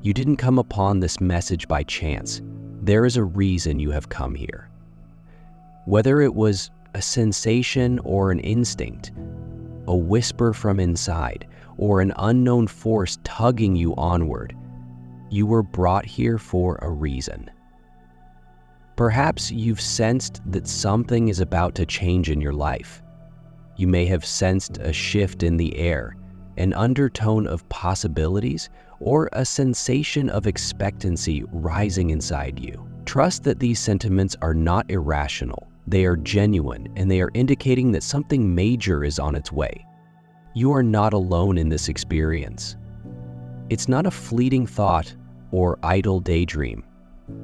You didn't come upon this message by chance. There is a reason you have come here. Whether it was a sensation or an instinct, a whisper from inside, or an unknown force tugging you onward, you were brought here for a reason. Perhaps you've sensed that something is about to change in your life. You may have sensed a shift in the air, an undertone of possibilities, or a sensation of expectancy rising inside you. Trust that these sentiments are not irrational. They are genuine, and they are indicating that something major is on its way. You are not alone in this experience. It's not a fleeting thought or idle daydream.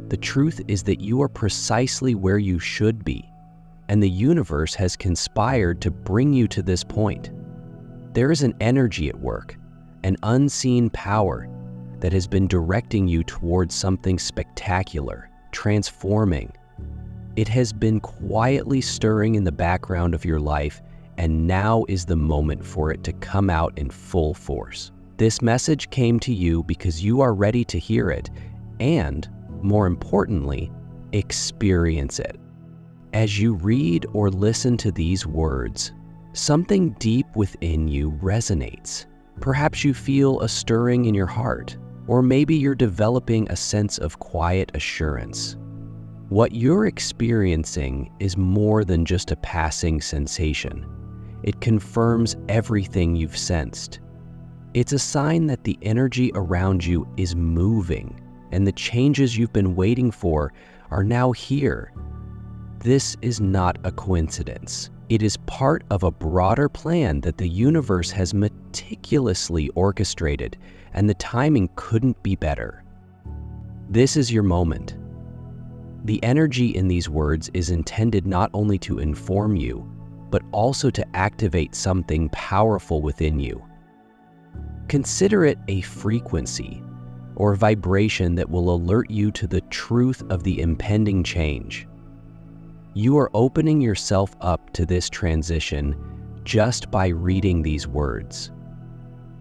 The truth is that you are precisely where you should be, and the universe has conspired to bring you to this point. There is an energy at work, an unseen power that has been directing you towards something spectacular, transforming. It has been quietly stirring in the background of your life, and now is the moment for it to come out in full force. This message came to you because you are ready to hear it and, more importantly, experience it. As you read or listen to these words, something deep within you resonates. Perhaps you feel a stirring in your heart, or maybe you're developing a sense of quiet assurance. What you're experiencing is more than just a passing sensation. It confirms everything you've sensed. It's a sign that the energy around you is moving, and the changes you've been waiting for are now here. This is not a coincidence. It is part of a broader plan that the universe has meticulously orchestrated, and the timing couldn't be better. This is your moment. The energy in these words is intended not only to inform you, but also to activate something powerful within you. Consider it a frequency or vibration that will alert you to the truth of the impending change. You are opening yourself up to this transition just by reading these words.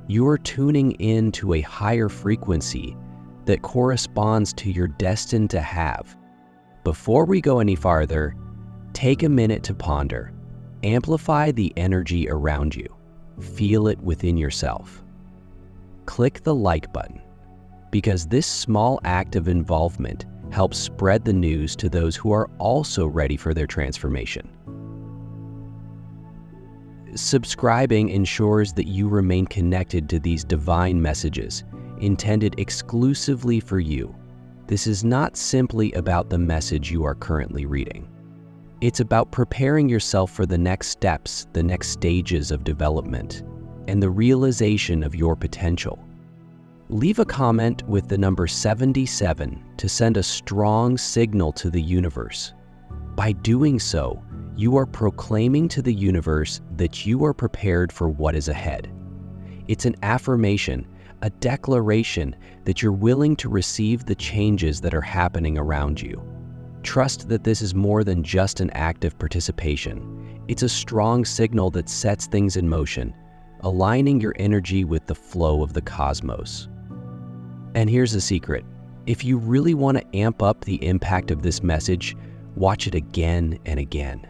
You are tuning in to a higher frequency that corresponds to your destined to have. Before we go any farther, take a minute to ponder. Amplify the energy around you. Feel it within yourself. Click the like button, because this small act of involvement helps spread the news to those who are also ready for their transformation. Subscribing ensures that you remain connected to these divine messages, intended exclusively for you. This is not simply about the message you are currently reading. It's about preparing yourself for the next steps, the next stages of development, and the realization of your potential. Leave a comment with the number 77 to send a strong signal to the universe. By doing so, you are proclaiming to the universe that you are prepared for what is ahead. It's an affirmation, a declaration that you're willing to receive the changes that are happening around you. Trust that this is more than just an act of participation. It's a strong signal that sets things in motion, aligning your energy with the flow of the cosmos. And here's the secret. If you really want to amp up the impact of this message, watch it again and again.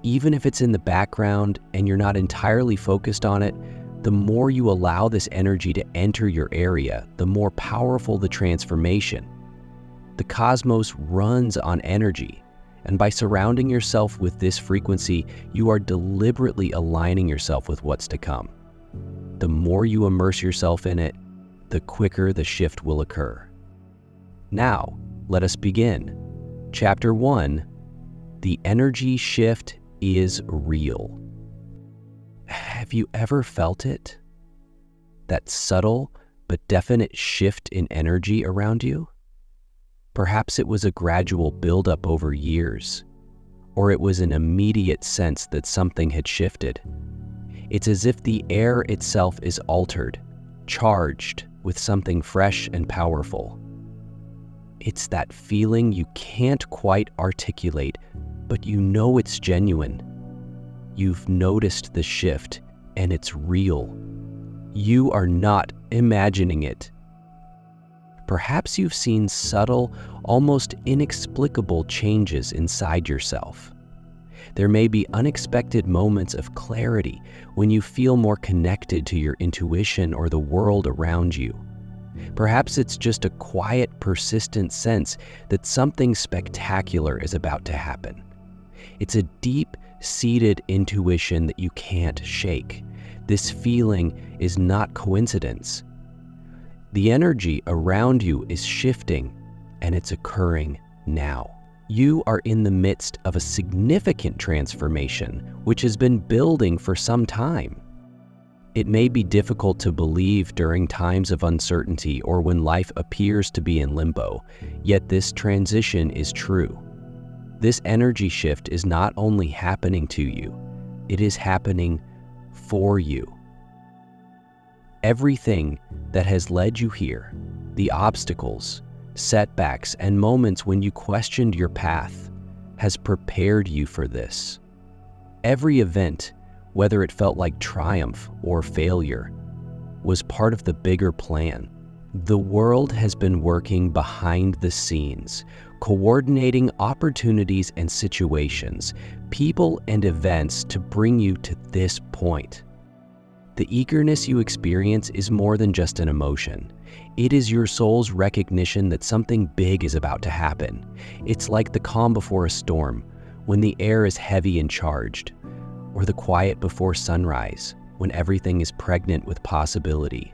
Even if it's in the background and you're not entirely focused on it, the more you allow this energy to enter your area, the more powerful the transformation. The cosmos runs on energy, and by surrounding yourself with this frequency, you are deliberately aligning yourself with what's to come. The more you immerse yourself in it, the quicker the shift will occur. Now, let us begin. Chapter 1, The Energy Shift is Real. Have you ever felt it? That subtle but definite shift in energy around you? Perhaps it was a gradual buildup over years, or it was an immediate sense that something had shifted. It's as if the air itself is altered, charged with something fresh and powerful. It's that feeling you can't quite articulate, but you know it's genuine. You've noticed the shift, and it's real. You are not imagining it. perhaps you've seen subtle, almost inexplicable changes inside yourself. There may be unexpected moments of clarity when you feel more connected to your intuition or the world around you. Perhaps it's just a quiet, persistent sense that something spectacular is about to happen. It's a deep-seated intuition that you can't shake. This feeling is not coincidence. The energy around you is shifting, and it's occurring now. You are in the midst of a significant transformation, which has been building for some time. It may be difficult to believe during times of uncertainty or when life appears to be in limbo, yet this transition is true. This energy shift is not only happening to you, it is happening for you. Everything that has led you here, the obstacles, setbacks, and moments when you questioned your path, has prepared you for this. Every event, whether it felt like triumph or failure, was part of the bigger plan. The world has been working behind the scenes, coordinating opportunities and situations, people and events to bring you to this point. The eagerness you experience is more than just an emotion. It is your soul's recognition that something big is about to happen. It's like the calm before a storm, when the air is heavy and charged, or the quiet before sunrise, when everything is pregnant with possibility.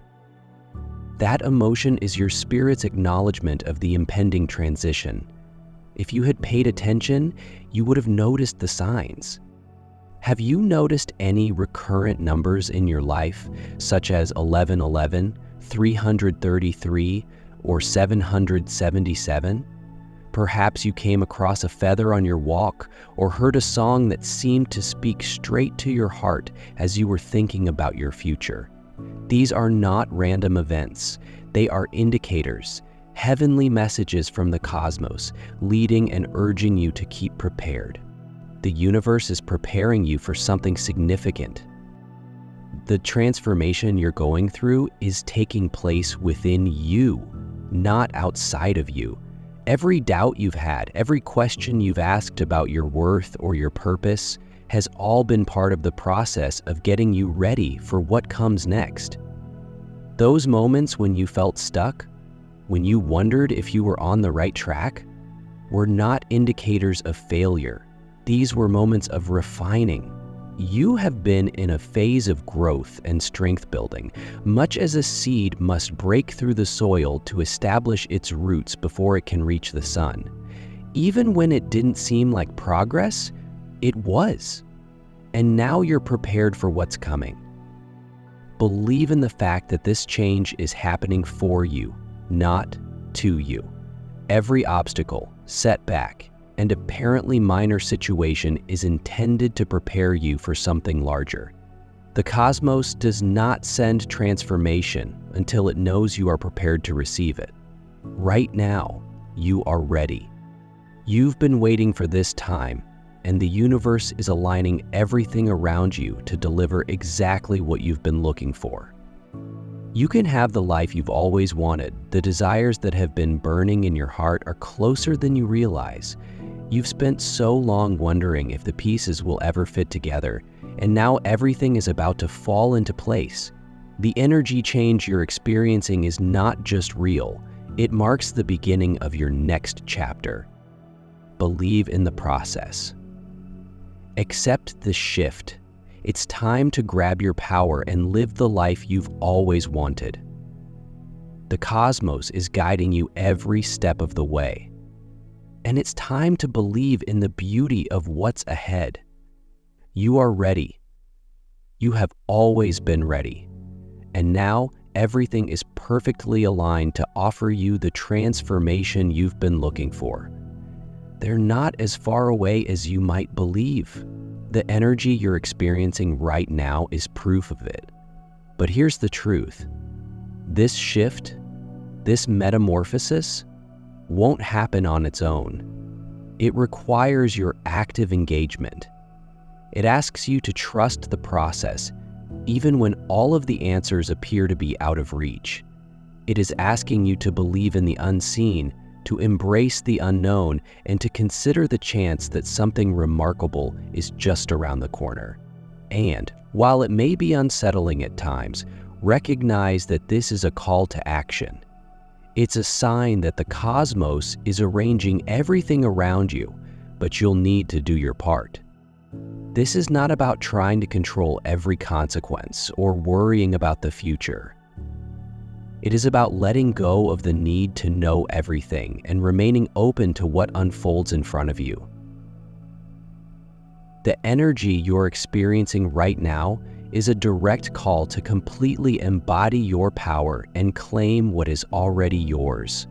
That emotion is your spirit's acknowledgement of the impending transition. If you had paid attention, you would have noticed the signs. Have you noticed any recurrent numbers in your life, such as 1111, 333, or 777? Perhaps you came across a feather on your walk or heard a song that seemed to speak straight to your heart as you were thinking about your future. These are not random events. They are indicators, heavenly messages from the cosmos, leading and urging you to keep prepared. The universe is preparing you for something significant. The transformation you're going through is taking place within you, not outside of you. Every doubt you've had, every question you've asked about your worth or your purpose has all been part of the process of getting you ready for what comes next. Those moments when you felt stuck, when you wondered if you were on the right track, were not indicators of failure. These were moments of refining. You have been in a phase of growth and strength building, much as a seed must break through the soil to establish its roots before it can reach the sun. Even when it didn't seem like progress, it was. And now you're prepared for what's coming. Believe in the fact that this change is happening for you, not to you. Every obstacle, setback, and apparently minor situation is intended to prepare you for something larger. The cosmos does not send transformation until it knows you are prepared to receive it. Right now, you are ready. You've been waiting for this time, and the universe is aligning everything around you to deliver exactly what you've been looking for. You can have the life you've always wanted. The desires that have been burning in your heart are closer than you realize. You've spent so long wondering if the pieces will ever fit together, and now everything is about to fall into place. The energy change you're experiencing is not just real, it marks the beginning of your next chapter. Believe in the process. Accept the shift. It's time to grab your power and live the life you've always wanted. The cosmos is guiding you every step of the way. And it's time to believe in the beauty of what's ahead. You are ready. You have always been ready. And now everything is perfectly aligned to offer you the transformation you've been looking for. They're not as far away as you might believe. The energy you're experiencing right now is proof of it. But here's the truth. This shift, this metamorphosis, won't happen on its own. It requires your active engagement. It asks you to trust the process, even when all of the answers appear to be out of reach. It is asking you to believe in the unseen, to embrace the unknown, and to consider the chance that something remarkable is just around the corner. And, while it may be unsettling at times, recognize that this is a call to action. It's a sign that the cosmos is arranging everything around you, but you'll need to do your part. This is not about trying to control every consequence or worrying about the future. It is about letting go of the need to know everything and remaining open to what unfolds in front of you. The energy you're experiencing right now is a direct call to completely embody your power and claim what is already yours.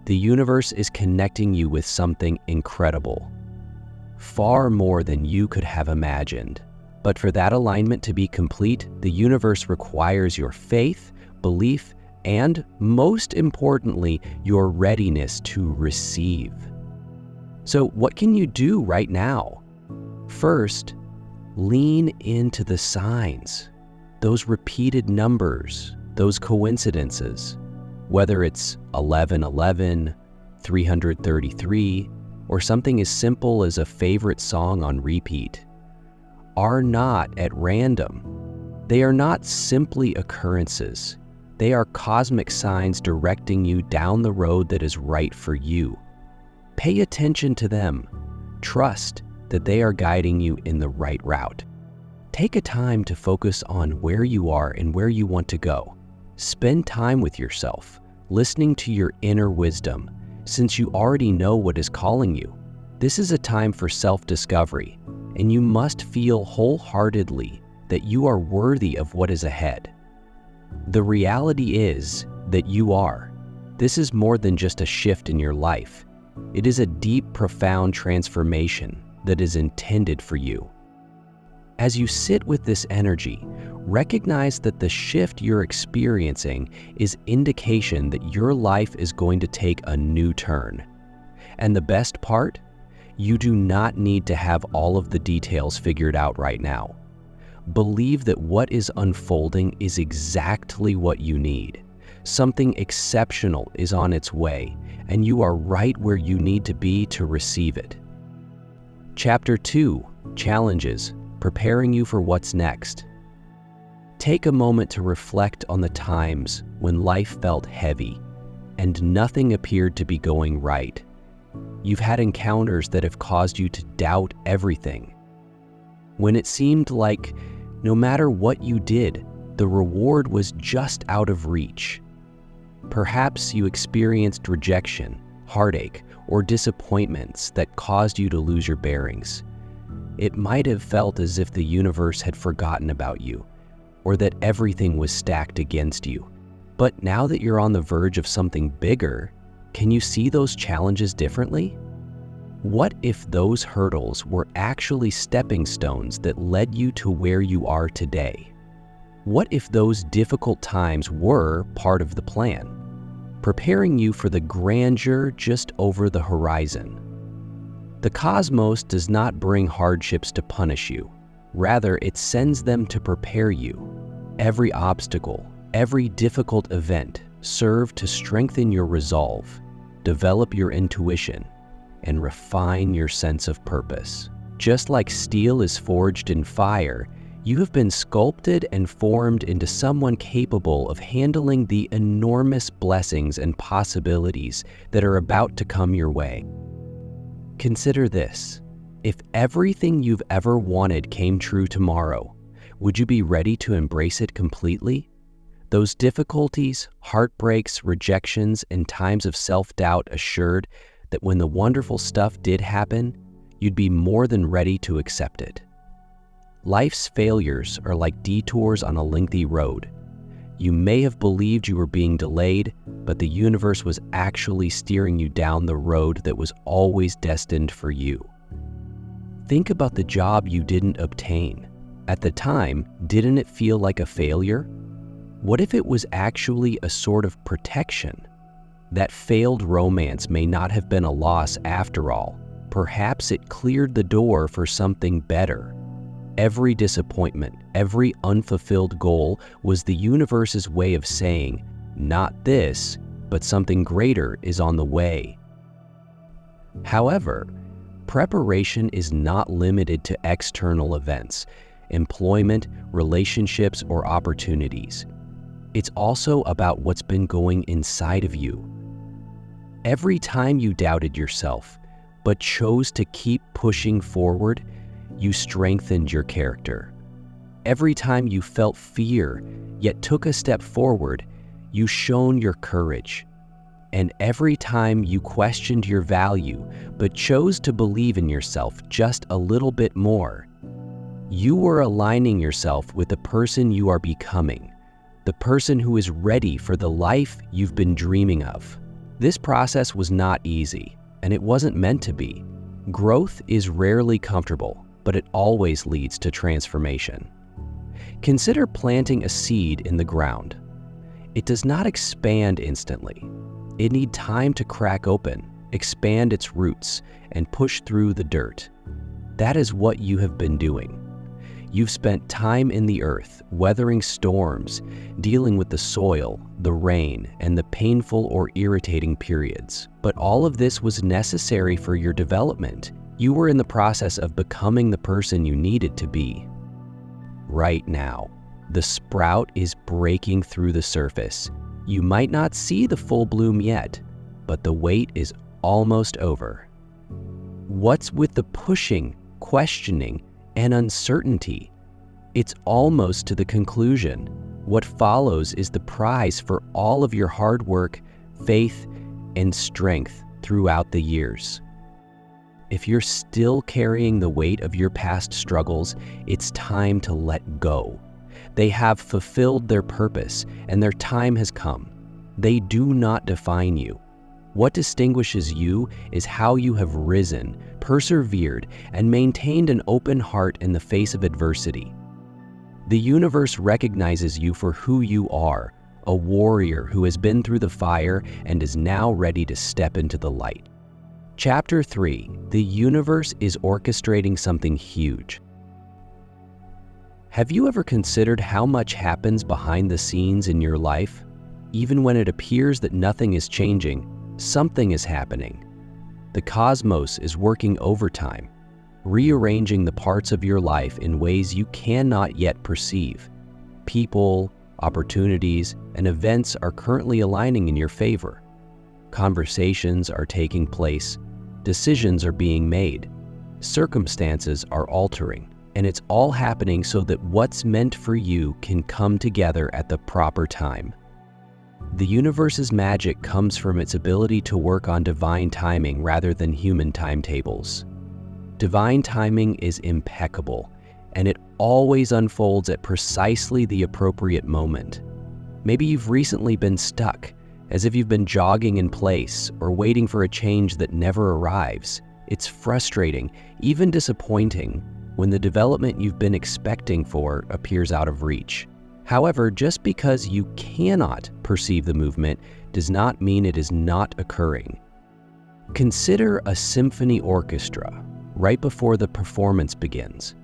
The universe is connecting you with something incredible, far more than you could have imagined. But for that alignment to be complete, the universe requires your faith, belief, and, most importantly, your readiness to receive. So what can you do right now? First, lean into the signs, those repeated numbers, those coincidences, whether it's 1111, 333, or something as simple as a favorite song on repeat, are not at random. They are not simply occurrences. They are cosmic signs directing you down the road that is right for you. Pay attention to them. Trust that they are guiding you in the right route. Take a time to focus on where you are and where you want to go. Spend time with yourself, listening to your inner wisdom, since you already know what is calling you. This is a time for self-discovery, and you must feel wholeheartedly that you are worthy of what is ahead. The reality is that you are. This is more than just a shift in your life. It is a deep, profound transformation that is intended for you. As you sit with this energy, recognize that the shift you're experiencing is indication that your life is going to take a new turn. And the best part? You do not need to have all of the details figured out right now. Believe that what is unfolding is exactly what you need. Something exceptional is on its way, and you are right where you need to be to receive it. Chapter 2, Challenges, preparing you for what's next. Take a moment to reflect on the times when life felt heavy and nothing appeared to be going right. You've had encounters that have caused you to doubt everything. When it seemed like no matter what you did, the reward was just out of reach. Perhaps you experienced rejection, heartache, or disappointments that caused you to lose your bearings. It might have felt as if the universe had forgotten about you, or that everything was stacked against you. But now that you're on the verge of something bigger, can you see those challenges differently? What if those hurdles were actually stepping stones that led you to where you are today? What if those difficult times were part of the plan, preparing you for the grandeur just over the horizon? The cosmos does not bring hardships to punish you. Rather, it sends them to prepare you. Every obstacle, every difficult event serve to strengthen your resolve, develop your intuition, and refine your sense of purpose. Just like steel is forged in fire, you have been sculpted and formed into someone capable of handling the enormous blessings and possibilities that are about to come your way. Consider this. If everything you've ever wanted came true tomorrow, would you be ready to embrace it completely? Those difficulties, heartbreaks, rejections, and times of self-doubt assured that when the wonderful stuff did happen, you'd be more than ready to accept it. Life's failures are like detours on a lengthy road. You may have believed you were being delayed, but the universe was actually steering you down the road that was always destined for you. Think about the job you didn't obtain. At the time, didn't it feel like a failure? What if it was actually a sort of protection? That failed romance may not have been a loss after all. Perhaps it cleared the door for something better. Every disappointment, every unfulfilled goal was the universe's way of saying, not this, but something greater is on the way. However, preparation is not limited to external events, employment, relationships, or opportunities. It's also about what's been going inside of you. Every time you doubted yourself, but chose to keep pushing forward, you strengthened your character. Every time you felt fear, yet took a step forward, you shone your courage. And every time you questioned your value, but chose to believe in yourself just a little bit more, you were aligning yourself with the person you are becoming, the person who is ready for the life you've been dreaming of. This process was not easy, and it wasn't meant to be. Growth is rarely comfortable, but it always leads to transformation. Consider planting a seed in the ground. It does not expand instantly. It needs time to crack open, expand its roots, and push through the dirt. That is what you have been doing. You've spent time in the earth, weathering storms, dealing with the soil, the rain, and the painful or irritating periods. But all of this was necessary for your development. You were in the process of becoming the person you needed to be. Right now, the sprout is breaking through the surface. You might not see the full bloom yet, but the wait is almost over. What's with the pushing, questioning, and uncertainty? It's almost to the conclusion. What follows is the prize for all of your hard work, faith, and strength throughout the years. If you're still carrying the weight of your past struggles, it's time to let go. They have fulfilled their purpose, and their time has come. They do not define you. What distinguishes you is how you have risen, persevered, and maintained an open heart in the face of adversity. The universe recognizes you for who you are, a warrior who has been through the fire and is now ready to step into the light. Chapter 3: The universe is orchestrating something huge. Have you ever considered how much happens behind the scenes in your life? Even when it appears that nothing is changing, something is happening. The cosmos is working overtime, rearranging the parts of your life in ways you cannot yet perceive. People, opportunities, and events are currently aligning in your favor. Conversations are taking place, decisions are being made, circumstances are altering, and it's all happening so that what's meant for you can come together at the proper time. The universe's magic comes from its ability to work on divine timing rather than human timetables. Divine timing is impeccable, and it always unfolds at precisely the appropriate moment. Maybe you've recently been stuck, as if you've been jogging in place or waiting for a change that never arrives. It's frustrating, even disappointing, when the development you've been expecting for appears out of reach. However, just because you cannot perceive the movement does not mean it is not occurring. Consider a symphony orchestra right before the performance begins.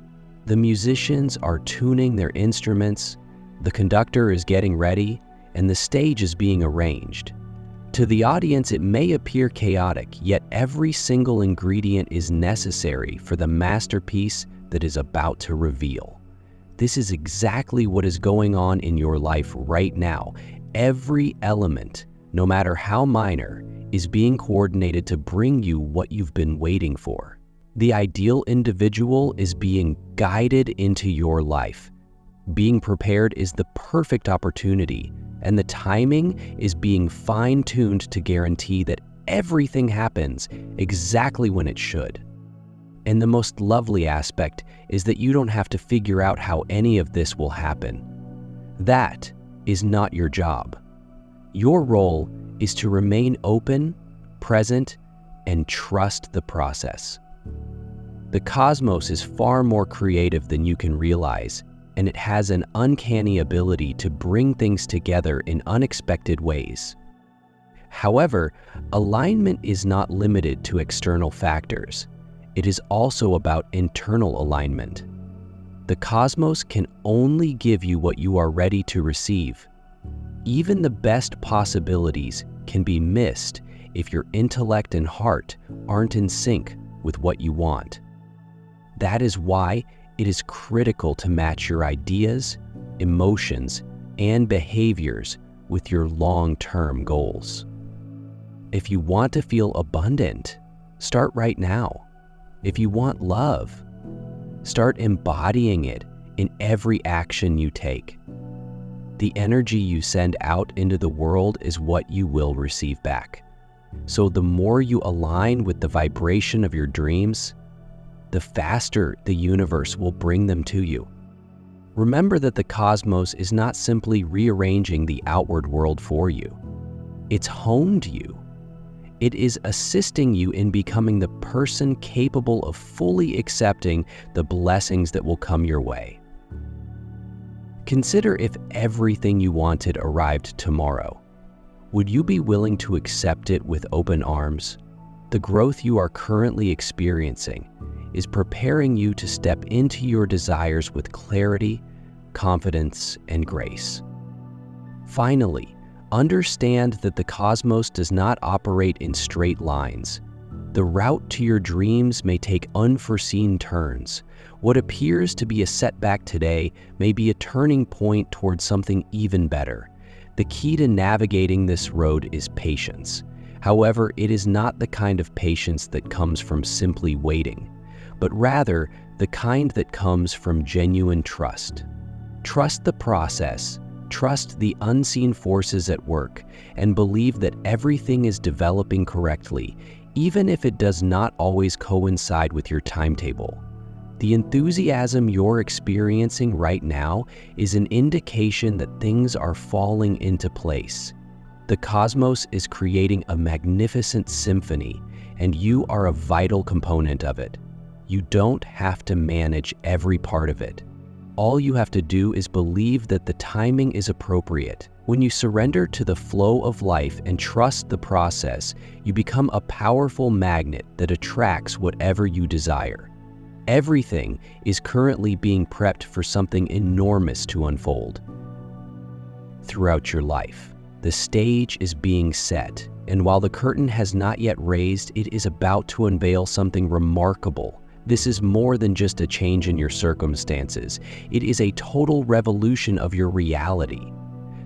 The musicians are tuning their instruments, the conductor is getting ready, and the stage is being arranged. To the audience, it may appear chaotic, yet every single ingredient is necessary for the masterpiece that is about to reveal. This is exactly what is going on in your life right now. Every element, no matter how minor, is being coordinated to bring you what you've been waiting for. The ideal individual is being guided into your life. Being prepared is the perfect opportunity, and the timing is being fine-tuned to guarantee that everything happens exactly when it should. And the most lovely aspect is that you don't have to figure out how any of this will happen. That is not your job. Your role is to remain open, present, and trust the process. The cosmos is far more creative than you can realize, and it has an uncanny ability to bring things together in unexpected ways. However, alignment is not limited to external factors. It is also about internal alignment. The cosmos can only give you what you are ready to receive. even the best possibilities can be missed if your intellect and heart aren't in sync with what you want. That is why it is critical to match your ideas, emotions, and behaviors with your long-term goals. If you want to feel abundant, start right now. If you want love, start embodying it in every action you take. The energy you send out into the world is what you will receive back. So the more you align with the vibration of your dreams, the faster the universe will bring them to you. Remember that the cosmos is not simply rearranging the outward world for you. It's honed you. It is assisting you in becoming the person capable of fully accepting the blessings that will come your way. Consider if everything you wanted arrived tomorrow. Would you be willing to accept it with open arms? The growth you are currently experiencing is preparing you to step into your desires with clarity, confidence, and grace. Finally, understand that the cosmos does not operate in straight lines. The route to your dreams may take unforeseen turns. What appears to be a setback today may be a turning point towards something even better. The key to navigating this road is patience. However, it is not the kind of patience that comes from simply waiting, but rather the kind that comes from genuine trust. Trust the process, trust the unseen forces at work, and believe that everything is developing correctly, even if it does not always coincide with your timetable. The enthusiasm you're experiencing right now is an indication that things are falling into place. The cosmos is creating a magnificent symphony, and you are a vital component of it. You don't have to manage every part of it. All you have to do is believe that the timing is appropriate. When you surrender to the flow of life and trust the process, you become a powerful magnet that attracts whatever you desire. Everything is currently being prepped for something enormous to unfold. Throughout your life, the stage is being set, and while the curtain has not yet raised, it is about to unveil something remarkable. This is more than just a change in your circumstances. It is a total revolution of your reality.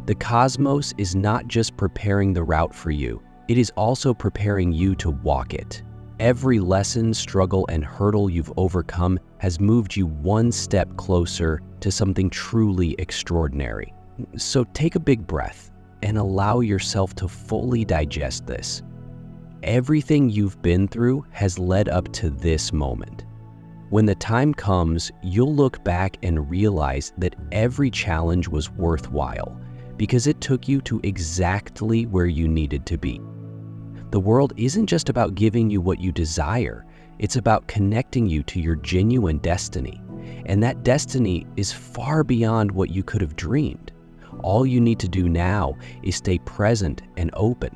The cosmos is not just preparing the route for you, it is also preparing you to walk it. Every lesson, struggle, and hurdle you've overcome has moved you one step closer to something truly extraordinary. So take a big breath and allow yourself to fully digest this. Everything you've been through has led up to this moment. When the time comes, you'll look back and realize that every challenge was worthwhile because it took you to exactly where you needed to be. The world isn't just about giving you what you desire, it's about connecting you to your genuine destiny. And that destiny is far beyond what you could have dreamed. All you need to do now is stay present and open.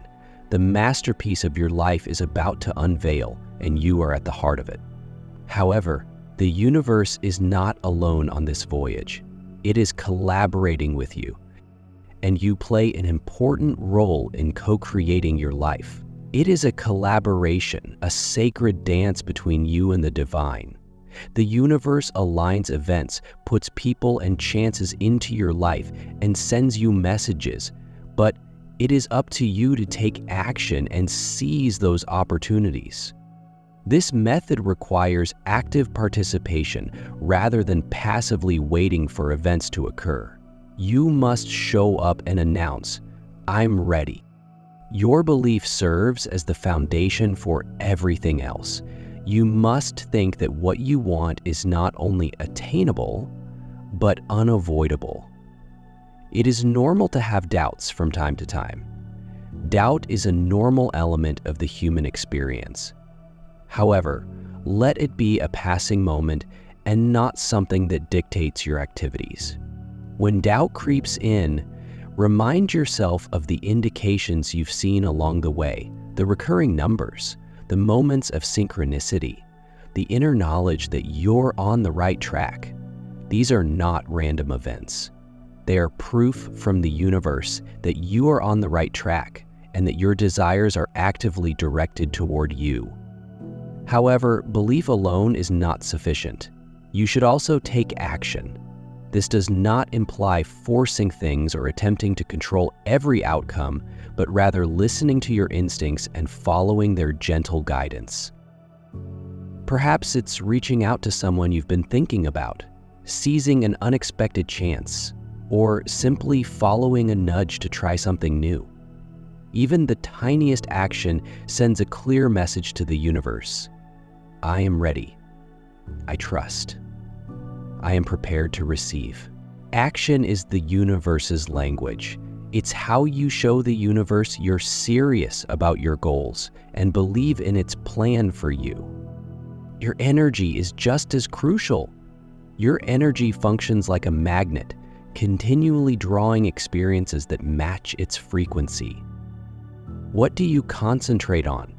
The masterpiece of your life is about to unveil, and you are at the heart of it. However, the universe is not alone on this voyage. It is collaborating with you, and you play an important role in co-creating your life. It is a collaboration, a sacred dance between you and the divine. The universe aligns events, puts people and chances into your life, and sends you messages, but it is up to you to take action and seize those opportunities. This method requires active participation rather than passively waiting for events to occur. You must show up and announce, "I'm ready." Your belief serves as the foundation for everything else. You must think that what you want is not only attainable, but unavoidable. It is normal to have doubts from time to time. Doubt is a normal element of the human experience. However, let it be a passing moment and not something that dictates your activities. When doubt creeps in, remind yourself of the indications you've seen along the way, the recurring numbers, the moments of synchronicity, the inner knowledge that you're on the right track. These are not random events. They are proof from the universe that you are on the right track and that your desires are actively directed toward you. However, belief alone is not sufficient. You should also take action. This does not imply forcing things or attempting to control every outcome, but rather listening to your instincts and following their gentle guidance. Perhaps it's reaching out to someone you've been thinking about, seizing an unexpected chance, or simply following a nudge to try something new. Even the tiniest action sends a clear message to the universe. I am ready. I trust. I am prepared to receive. Action is the universe's language. It's how you show the universe you're serious about your goals and believe in its plan for you. Your energy is just as crucial. Your energy functions like a magnet, continually drawing experiences that match its frequency. What do you concentrate on?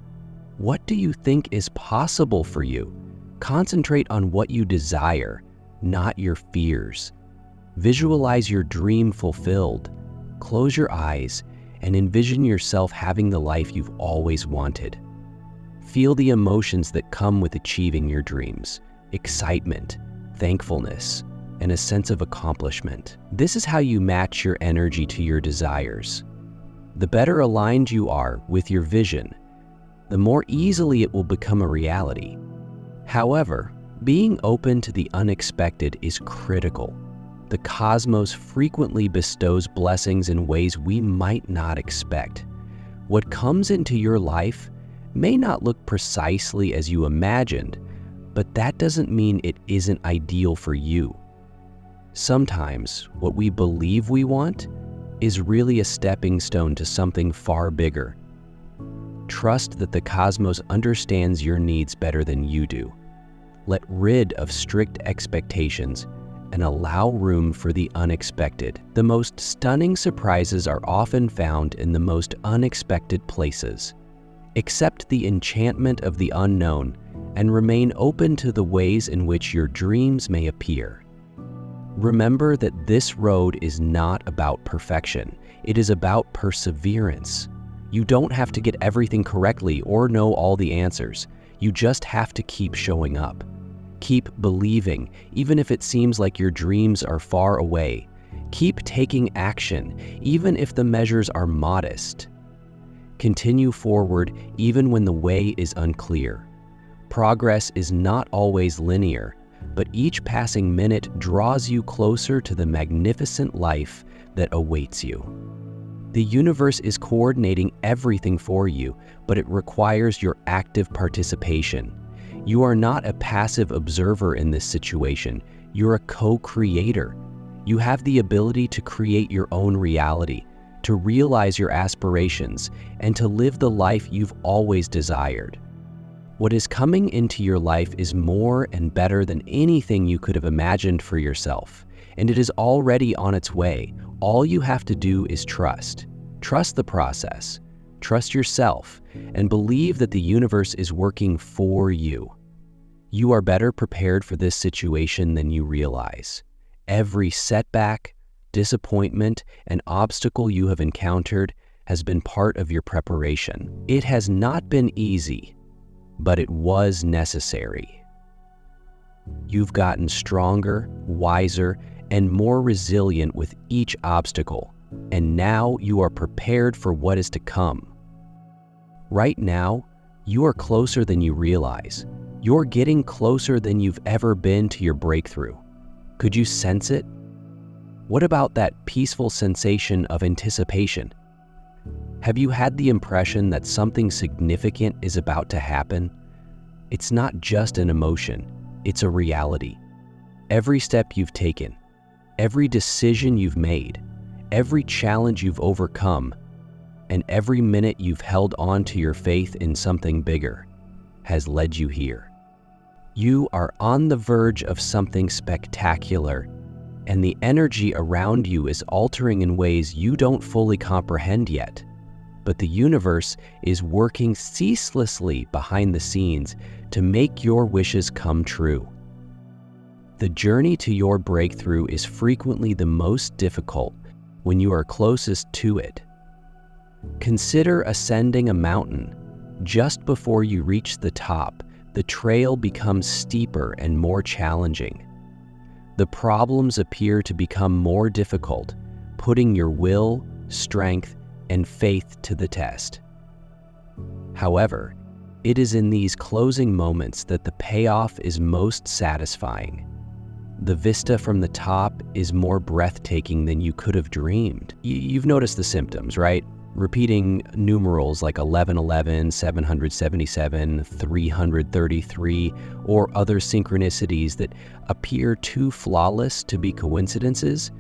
What do you think is possible for you? Concentrate on what you desire, not your fears. Visualize your dream fulfilled. Close your eyes and envision yourself having the life you've always wanted. Feel the emotions that come with achieving your dreams: excitement, thankfulness, and a sense of accomplishment. This is how you match your energy to your desires. The better aligned you are with your vision, the more easily it will become a reality. However, being open to the unexpected is critical. The cosmos frequently bestows blessings in ways we might not expect. What comes into your life may not look precisely as you imagined, but that doesn't mean it isn't ideal for you. Sometimes what we believe we want is really a stepping stone to something far bigger. Trust that the cosmos understands your needs better than you do. Let rid of strict expectations and allow room for the unexpected. The most stunning surprises are often found in the most unexpected places. Accept the enchantment of the unknown and remain open to the ways in which your dreams may appear. Remember that this road is not about perfection. It is about perseverance. You don't have to get everything correctly or know all the answers. You just have to keep showing up. Keep believing, even if it seems like your dreams are far away. Keep taking action, even if the measures are modest. Continue forward, even when the way is unclear. Progress is not always linear, but each passing minute draws you closer to the magnificent life that awaits you. The universe is coordinating everything for you, but it requires your active participation. You are not a passive observer in this situation. You're a co-creator. You have the ability to create your own reality, to realize your aspirations, and to live the life you've always desired. What is coming into your life is more and better than anything you could have imagined for yourself, and it is already on its way. All you have to do is trust. Trust the process, trust yourself, and believe that the universe is working for you. You are better prepared for this situation than you realize. Every setback, disappointment, and obstacle you have encountered has been part of your preparation. It has not been easy, but it was necessary. You've gotten stronger, wiser, and more resilient with each obstacle, and now you are prepared for what is to come. Right now, you are closer than you realize. You're getting closer than you've ever been to your breakthrough. Could you sense it? What about that peaceful sensation of anticipation? Have you had the impression that something significant is about to happen? It's not just an emotion, it's a reality. Every step you've taken, every decision you've made, every challenge you've overcome, and every minute you've held on to your faith in something bigger has led you here. You are on the verge of something spectacular, and the energy around you is altering in ways you don't fully comprehend yet. But the universe is working ceaselessly behind the scenes to make your wishes come true. The journey to your breakthrough is frequently the most difficult when you are closest to it. Consider ascending a mountain. Just before you reach the top, the trail becomes steeper and more challenging. The problems appear to become more difficult, putting your will, strength, and faith to the test. However, it is in these closing moments that the payoff is most satisfying. The vista from the top is more breathtaking than you could have dreamed. You've noticed the symptoms, right? Repeating numerals like 1111, 777, 333, or other synchronicities that appear too flawless to be coincidences.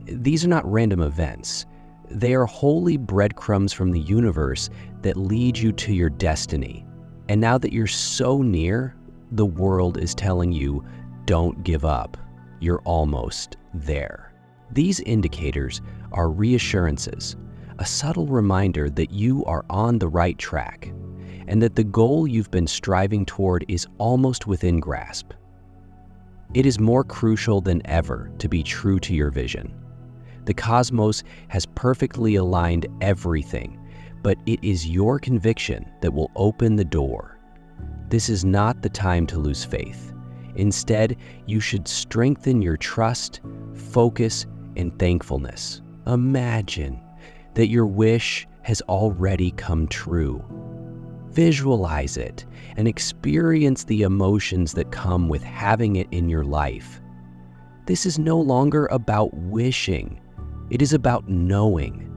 These are not random events. They are holy breadcrumbs from the universe that lead you to your destiny. And now that you're so near, the world is telling you, don't give up. You're almost there. These indicators are reassurances, a subtle reminder that you are on the right track and that the goal you've been striving toward is almost within grasp. It is more crucial than ever to be true to your vision. The cosmos has perfectly aligned everything, but it is your conviction that will open the door. This is not the time to lose faith. Instead, you should strengthen your trust, focus, and thankfulness. Imagine that your wish has already come true. Visualize it and experience the emotions that come with having it in your life. This is no longer about wishing. It is about knowing.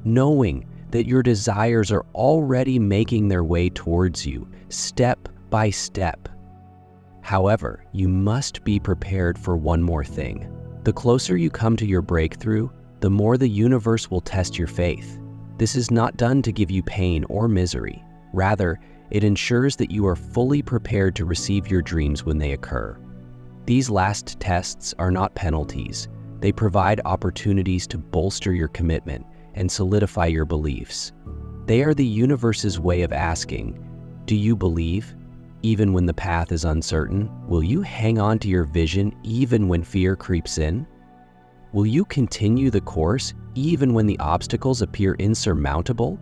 Knowing that your desires are already making their way towards you, step by step. However, you must be prepared for one more thing. The closer you come to your breakthrough, the more the universe will test your faith. This is not done to give you pain or misery. Rather, it ensures that you are fully prepared to receive your dreams when they occur. These last tests are not penalties. They provide opportunities to bolster your commitment and solidify your beliefs. They are the universe's way of asking, do you believe? Even when the path is uncertain, will you hang on to your vision even when fear creeps in? Will you continue the course even when the obstacles appear insurmountable?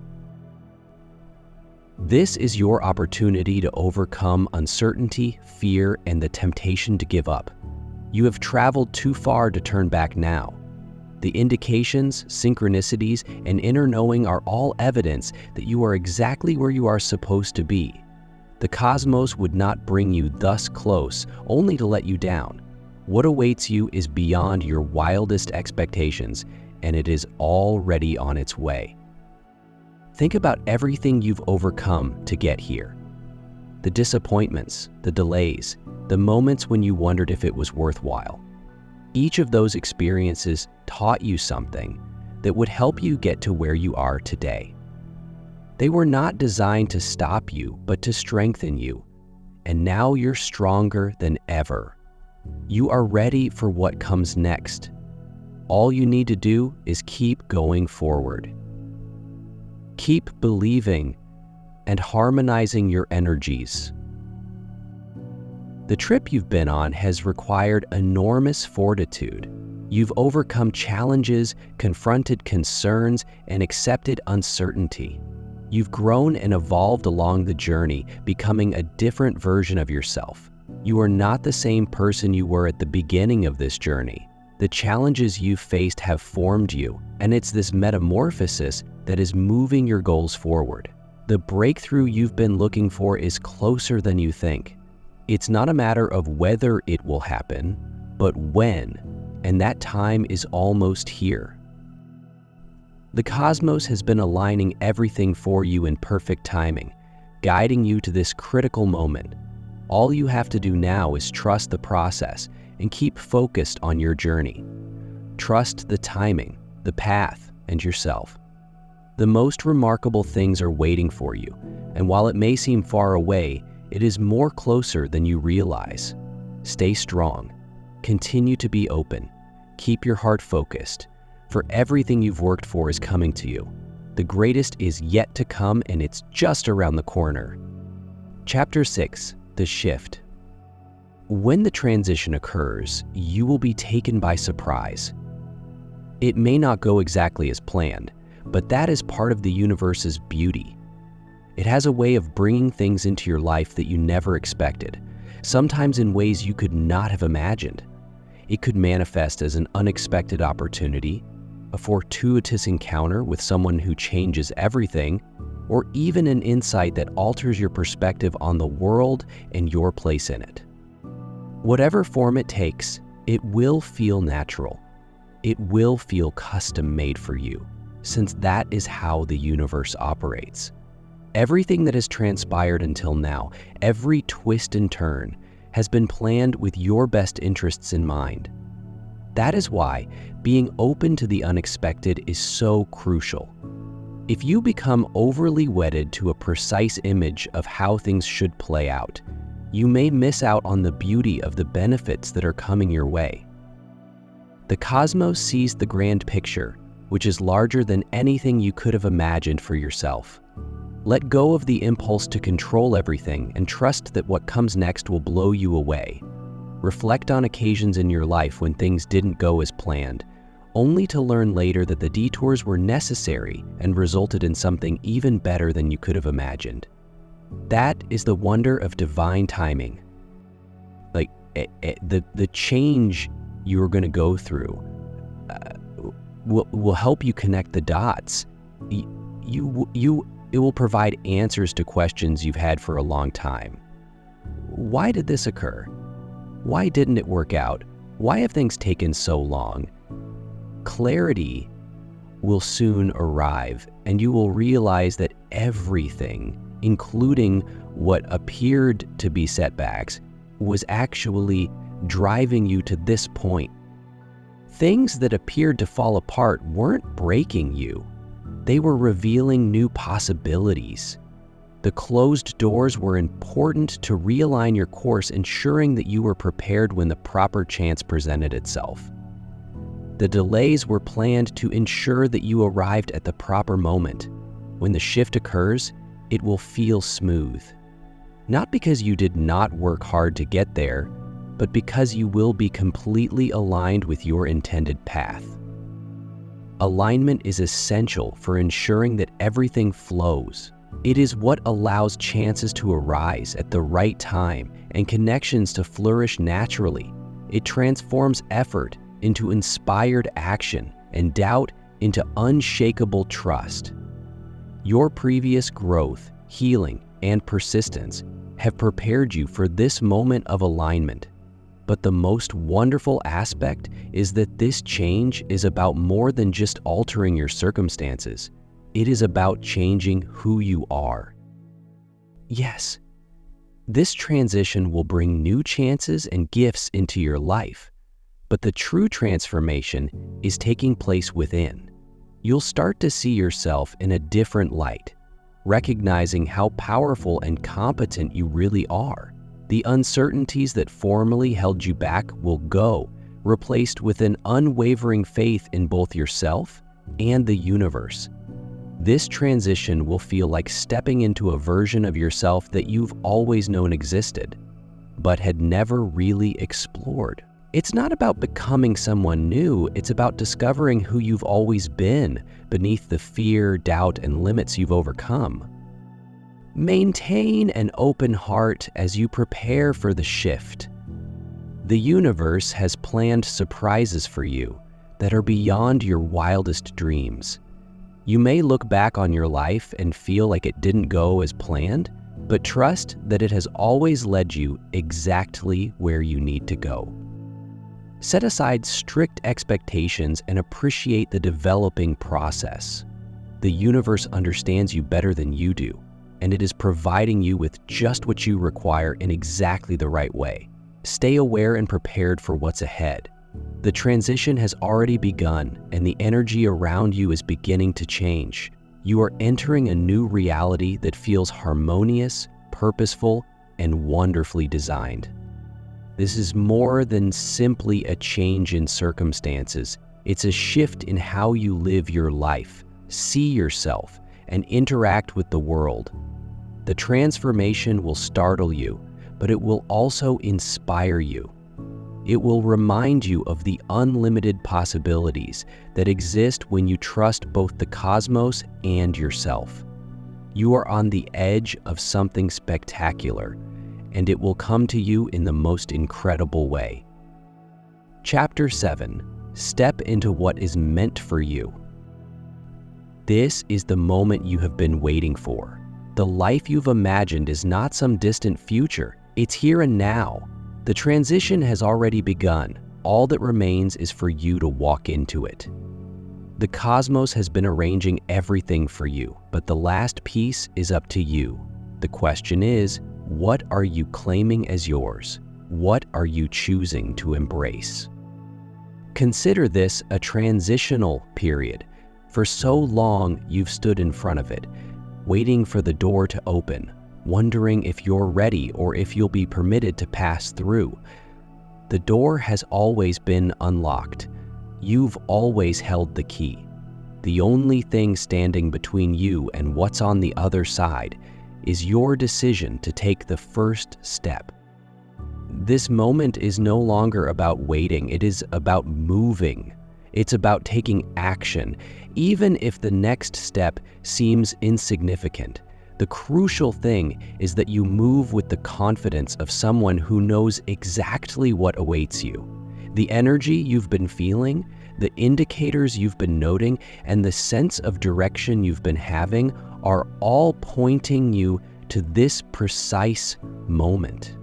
This is your opportunity to overcome uncertainty, fear, and the temptation to give up. You have traveled too far to turn back now. The indications, synchronicities, and inner knowing are all evidence that you are exactly where you are supposed to be. The cosmos would not bring you thus close only to let you down. What awaits you is beyond your wildest expectations, and it is already on its way. Think about everything you've overcome to get here. The disappointments, the delays, the moments when you wondered if it was worthwhile. Each of those experiences taught you something that would help you get to where you are today. They were not designed to stop you, but to strengthen you. And now you're stronger than ever. You are ready for what comes next. All you need to do is keep going forward. Keep believing and harmonizing your energies. The trip you've been on has required enormous fortitude. You've overcome challenges, confronted concerns, and accepted uncertainty. You've grown and evolved along the journey, becoming a different version of yourself. You are not the same person you were at the beginning of this journey. The challenges you've faced have formed you, and it's this metamorphosis that is moving your goals forward. The breakthrough you've been looking for is closer than you think. It's not a matter of whether it will happen, but when, and that time is almost here. The cosmos has been aligning everything for you in perfect timing, guiding you to this critical moment. All you have to do now is trust the process and keep focused on your journey. Trust the timing, the path, and yourself. The most remarkable things are waiting for you, and while it may seem far away, it is more closer than you realize. Stay strong. Continue to be open. Keep your heart focused, for everything you've worked for is coming to you. The greatest is yet to come, and it's just around the corner. Chapter 6: The Shift. When the transition occurs, you will be taken by surprise. It may not go exactly as planned, but that is part of the universe's beauty. It has a way of bringing things into your life that you never expected, sometimes in ways you could not have imagined. It could manifest as an unexpected opportunity, a fortuitous encounter with someone who changes everything, or even an insight that alters your perspective on the world and your place in it. Whatever form it takes, it will feel natural. It will feel custom-made for you, since that is how the universe operates. Everything that has transpired until now, every twist and turn, has been planned with your best interests in mind. That is why being open to the unexpected is so crucial. If you become overly wedded to a precise image of how things should play out, you may miss out on the beauty of the benefits that are coming your way. The cosmos sees the grand picture, which is larger than anything you could have imagined for yourself. Let go of the impulse to control everything and trust that what comes next will blow you away. Reflect on occasions in your life when things didn't go as planned, only to learn later that the detours were necessary and resulted in something even better than you could have imagined. That is the wonder of divine timing. The change you're going to go through will help you connect the dots. It will provide answers to questions you've had for a long time. Why did this occur? Why didn't it work out? Why have things taken so long? Clarity will soon arrive, and you will realize that everything, including what appeared to be setbacks, was actually driving you to this point. Things that appeared to fall apart weren't breaking you. They were revealing new possibilities. The closed doors were important to realign your course, ensuring that you were prepared when the proper chance presented itself. The delays were planned to ensure that you arrived at the proper moment. When the shift occurs, it will feel smooth. Not because you did not work hard to get there, but because you will be completely aligned with your intended path. Alignment is essential for ensuring that everything flows. It is what allows chances to arise at the right time and connections to flourish naturally. It transforms effort into inspired action and doubt into unshakable trust. Your previous growth, healing, and persistence have prepared you for this moment of alignment. But the most wonderful aspect is that this change is about more than just altering your circumstances. It is about changing who you are. Yes, this transition will bring new chances and gifts into your life, but the true transformation is taking place within. You'll start to see yourself in a different light, recognizing how powerful and competent you really are. The uncertainties that formerly held you back will go, replaced with an unwavering faith in both yourself and the universe. This transition will feel like stepping into a version of yourself that you've always known existed, but had never really explored. It's not about becoming someone new, it's about discovering who you've always been beneath the fear, doubt, and limits you've overcome. Maintain an open heart as you prepare for the shift. The universe has planned surprises for you that are beyond your wildest dreams. You may look back on your life and feel like it didn't go as planned, but trust that it has always led you exactly where you need to go. Set aside strict expectations and appreciate the developing process. The universe understands you better than you do, and it is providing you with just what you require in exactly the right way. Stay aware and prepared for what's ahead. The transition has already begun, and the energy around you is beginning to change. You are entering a new reality that feels harmonious, purposeful, and wonderfully designed. This is more than simply a change in circumstances. It's a shift in how you live your life, see yourself, and interact with the world. The transformation will startle you, but it will also inspire you. It will remind you of the unlimited possibilities that exist when you trust both the cosmos and yourself. You are on the edge of something spectacular, and it will come to you in the most incredible way. Chapter 7. Step into what is meant for you. This is the moment you have been waiting for. The life you've imagined is not some distant future. It's here and now. The transition has already begun. All that remains is for you to walk into it. The cosmos has been arranging everything for you, but the last piece is up to you. The question is, what are you claiming as yours? What are you choosing to embrace? Consider this a transitional period. For so long, you've stood in front of it, waiting for the door to open, wondering if you're ready or if you'll be permitted to pass through. The door has always been unlocked. You've always held the key. The only thing standing between you and what's on the other side is your decision to take the first step. This moment is no longer about waiting, it is about moving. It's about taking action, even if the next step seems insignificant. The crucial thing is that you move with the confidence of someone who knows exactly what awaits you. The energy you've been feeling, the indicators you've been noting, and the sense of direction you've been having are all pointing you to this precise moment.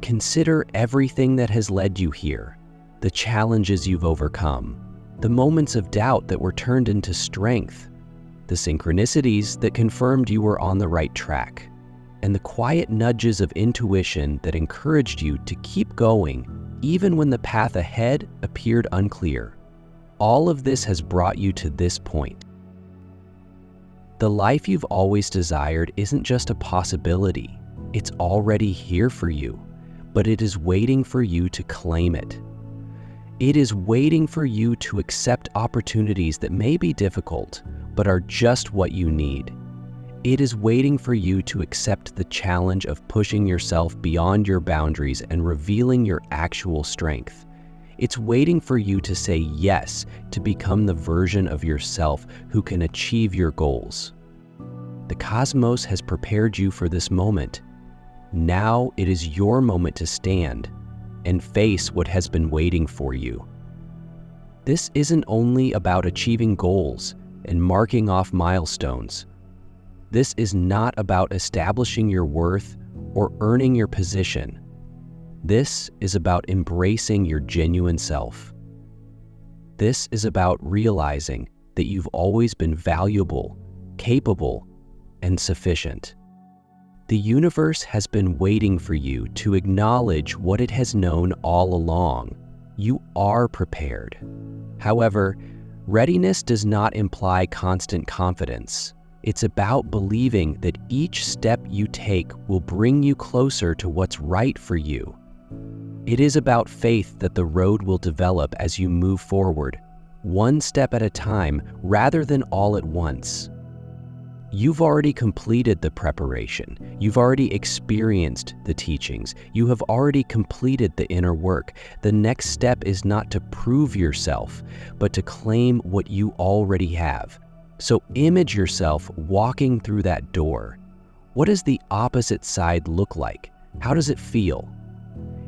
Consider everything that has led you here, the challenges you've overcome, the moments of doubt that were turned into strength, the synchronicities that confirmed you were on the right track, and the quiet nudges of intuition that encouraged you to keep going even when the path ahead appeared unclear. All of this has brought you to this point. The life you've always desired isn't just a possibility, it's already here for you, but it is waiting for you to claim it. It is waiting for you to accept opportunities that may be difficult, but are just what you need. It is waiting for you to accept the challenge of pushing yourself beyond your boundaries and revealing your actual strength. It's waiting for you to say yes to become the version of yourself who can achieve your goals. The cosmos has prepared you for this moment. Now it is your moment to stand and face what has been waiting for you. This isn't only about achieving goals and marking off milestones. This is not about establishing your worth or earning your position. This is about embracing your genuine self. This is about realizing that you've always been valuable, capable, and sufficient. The universe has been waiting for you to acknowledge what it has known all along. You are prepared. However, readiness does not imply constant confidence. It's about believing that each step you take will bring you closer to what's right for you. It is about faith that the road will develop as you move forward, one step at a time rather than all at once. You've already completed the preparation. You've already experienced the teachings. You have already completed the inner work. The next step is not to prove yourself, but to claim what you already have. So image yourself walking through that door. What does the opposite side look like? How does it feel?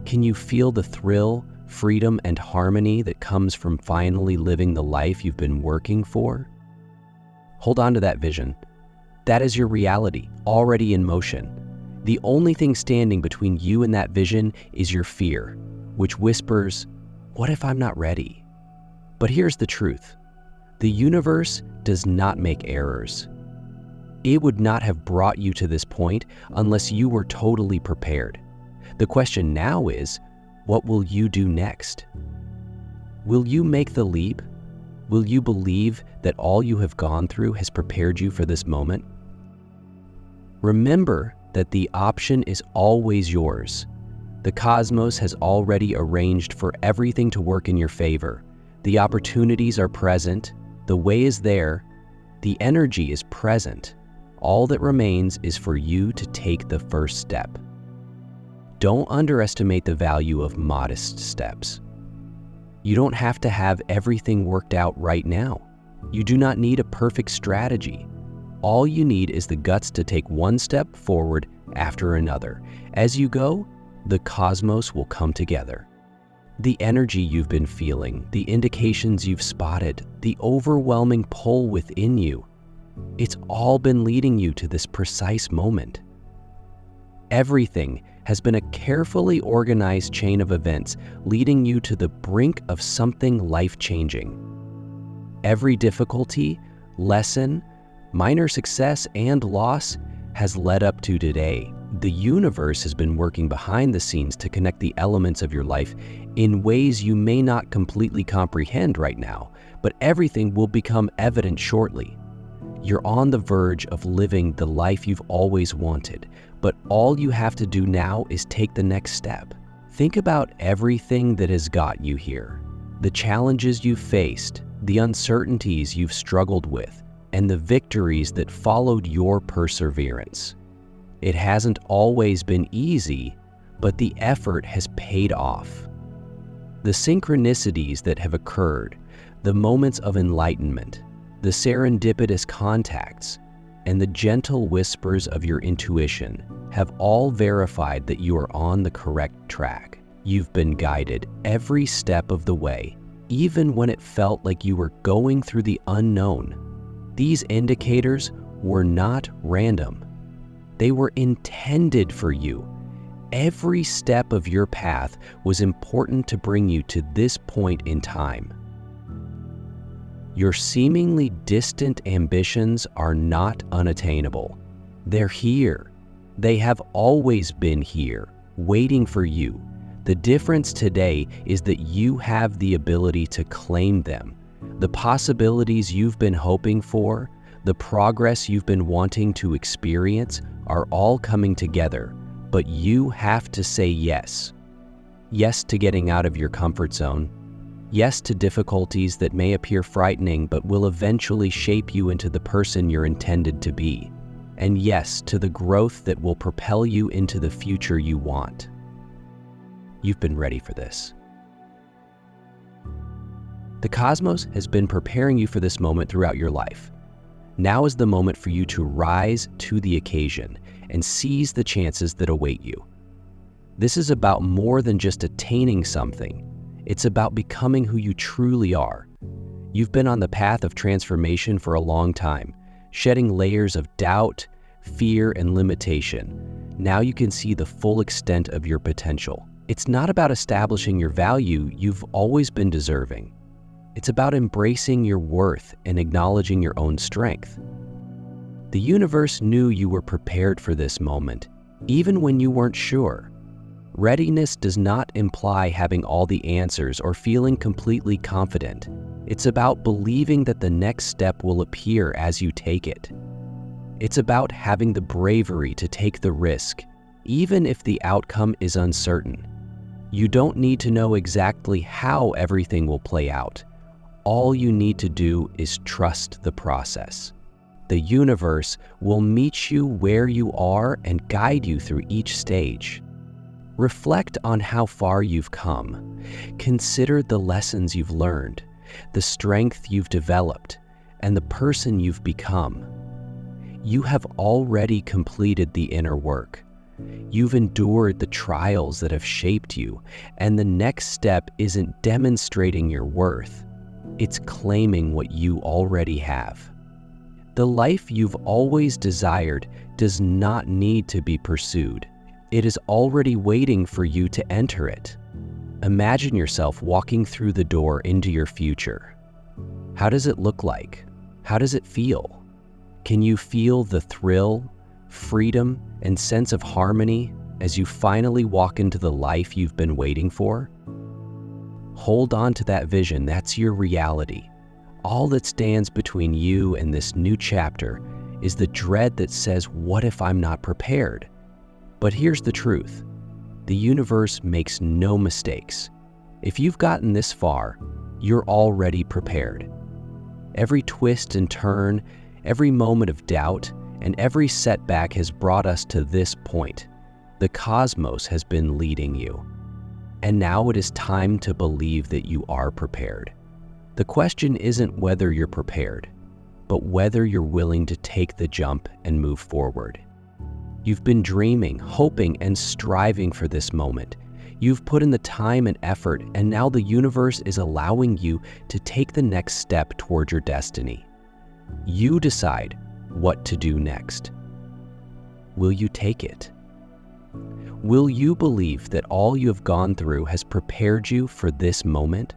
Can you feel the thrill, freedom, and harmony that comes from finally living the life you've been working for? Hold on to that vision. That is your reality, already in motion. The only thing standing between you and that vision is your fear, which whispers, "What if I'm not ready?" But here's the truth. The universe does not make errors. It would not have brought you to this point unless you were totally prepared. The question now is, what will you do next? Will you make the leap? Will you believe that all you have gone through has prepared you for this moment? Remember that the option is always yours. The cosmos has already arranged for everything to work in your favor. The opportunities are present, the way is there, the energy is present. All that remains is for you to take the first step. Don't underestimate the value of modest steps. You don't have to have everything worked out right now. You do not need a perfect strategy. All you need is the guts to take one step forward after another. As you go, the cosmos will come together. The energy you've been feeling, the indications you've spotted, the overwhelming pull within you, it's all been leading you to this precise moment. Everything has been a carefully organized chain of events leading you to the brink of something life-changing. Every difficulty, lesson, minor success, and loss has led up to today. The universe has been working behind the scenes to connect the elements of your life in ways you may not completely comprehend right now, but everything will become evident shortly. You're on the verge of living the life you've always wanted, but all you have to do now is take the next step. Think about everything that has got you here, the challenges you've faced, the uncertainties you've struggled with, and the victories that followed your perseverance. It hasn't always been easy, but the effort has paid off. The synchronicities that have occurred, the moments of enlightenment, the serendipitous contacts, and the gentle whispers of your intuition have all verified that you are on the correct track. You've been guided every step of the way, even when it felt like you were going through the unknown. These indicators were not random. They were intended for you. Every step of your path was important to bring you to this point in time. Your seemingly distant ambitions are not unattainable. They're here. They have always been here, waiting for you. The difference today is that you have the ability to claim them. The possibilities you've been hoping for, the progress you've been wanting to experience are all coming together, but you have to say yes. Yes to getting out of your comfort zone. Yes to difficulties that may appear frightening but will eventually shape you into the person you're intended to be. And yes to the growth that will propel you into the future you want. You've been ready for this. The cosmos has been preparing you for this moment throughout your life. Now is the moment for you to rise to the occasion and seize the chances that await you. This is about more than just attaining something. It's about becoming who you truly are. You've been on the path of transformation for a long time, shedding layers of doubt, fear, and limitation. Now you can see the full extent of your potential. It's not about establishing your value you've always been deserving. It's about embracing your worth and acknowledging your own strength. The universe knew you were prepared for this moment, even when you weren't sure. Readiness does not imply having all the answers or feeling completely confident. It's about believing that the next step will appear as you take it. It's about having the bravery to take the risk, even if the outcome is uncertain. You don't need to know exactly how everything will play out. All you need to do is trust the process. The universe will meet you where you are and guide you through each stage. Reflect on how far you've come. Consider the lessons you've learned, the strength you've developed, and the person you've become. You have already completed the inner work. You've endured the trials that have shaped you, and the next step isn't demonstrating your worth. It's claiming what you already have. The life you've always desired does not need to be pursued. It is already waiting for you to enter it. Imagine yourself walking through the door into your future. How does it look like? How does it feel? Can you feel the thrill, freedom, and sense of harmony as you finally walk into the life you've been waiting for? Hold on to that vision. That's your reality. All that stands between you and this new chapter is the dread that says, "What if I'm not prepared?" But here's the truth. The universe makes no mistakes. If you've gotten this far, you're already prepared. Every twist and turn, every moment of doubt, and every setback has brought us to this point. The cosmos has been leading you. And now it is time to believe that you are prepared. The question isn't whether you're prepared, but whether you're willing to take the jump and move forward. You've been dreaming, hoping, and striving for this moment. You've put in the time and effort, and now the universe is allowing you to take the next step toward your destiny. You decide what to do next. Will you take it? Will you believe that all you have gone through has prepared you for this moment?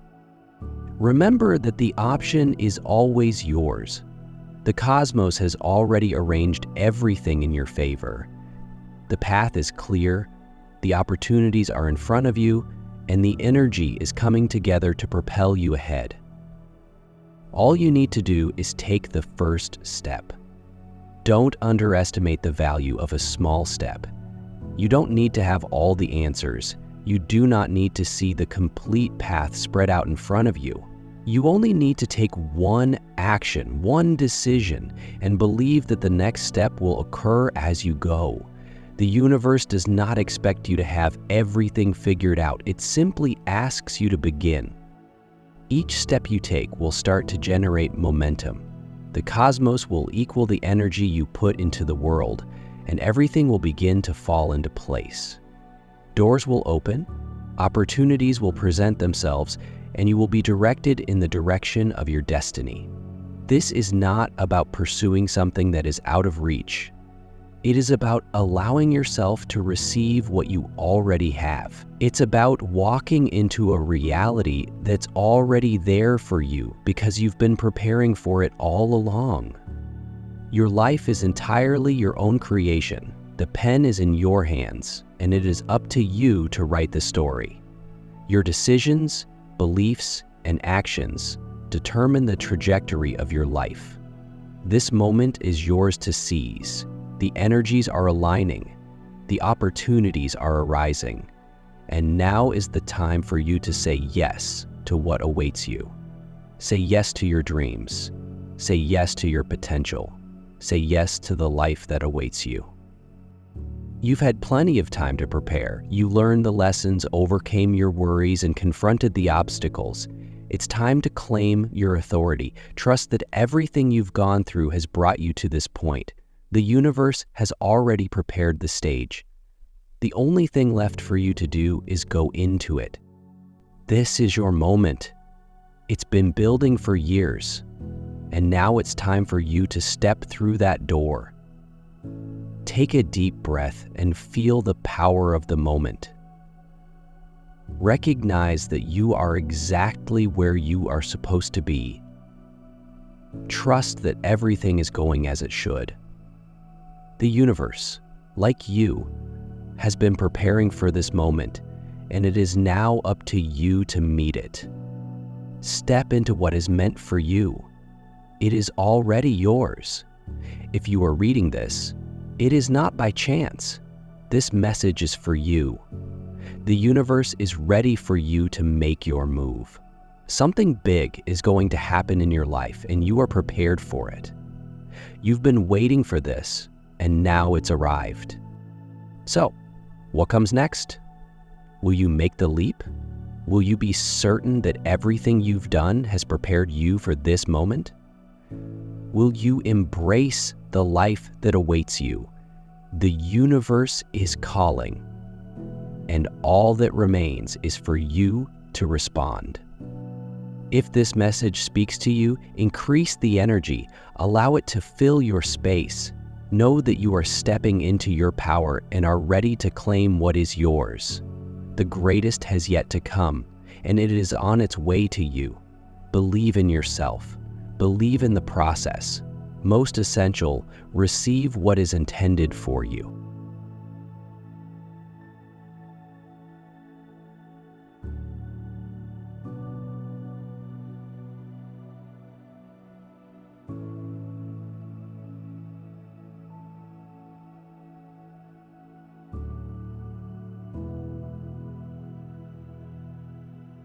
Remember that the option is always yours. The cosmos has already arranged everything in your favor. The path is clear, the opportunities are in front of you, and the energy is coming together to propel you ahead. All you need to do is take the first step. Don't underestimate the value of a small step. You don't need to have all the answers. You do not need to see the complete path spread out in front of you. You only need to take one action, one decision, and believe that the next step will occur as you go. The universe does not expect you to have everything figured out. It simply asks you to begin. Each step you take will start to generate momentum. The cosmos will equal the energy you put into the world, and everything will begin to fall into place. Doors will open, opportunities will present themselves, and you will be directed in the direction of your destiny. This is not about pursuing something that is out of reach. It is about allowing yourself to receive what you already have. It's about walking into a reality that's already there for you because you've been preparing for it all along. Your life is entirely your own creation. The pen is in your hands, and it is up to you to write the story. Your decisions, beliefs, and actions determine the trajectory of your life. This moment is yours to seize. The energies are aligning. The opportunities are arising. And now is the time for you to say yes to what awaits you. Say yes to your dreams. Say yes to your potential. Say yes to the life that awaits you. You've had plenty of time to prepare. You learned the lessons, overcame your worries, and confronted the obstacles. It's time to claim your authority. Trust that everything you've gone through has brought you to this point. The universe has already prepared the stage. The only thing left for you to do is go into it. This is your moment. It's been building for years, and now it's time for you to step through that door. Take a deep breath and feel the power of the moment. Recognize that you are exactly where you are supposed to be. Trust that everything is going as it should. The universe, like you, has been preparing for this moment, and it is now up to you to meet it. Step into what is meant for you. It is already yours. If you are reading this, it is not by chance. This message is for you. The universe is ready for you to make your move. Something big is going to happen in your life, and you are prepared for it. You've been waiting for this, and now it's arrived. So, what comes next? Will you make the leap? Will you be certain that everything you've done has prepared you for this moment? Will you embrace the life that awaits you? The universe is calling, and all that remains is for you to respond. If this message speaks to you, increase the energy, allow it to fill your space. Know that you are stepping into your power and are ready to claim what is yours. The greatest has yet to come, and it is on its way to you. Believe in yourself. Believe in the process. Most essential, receive what is intended for you.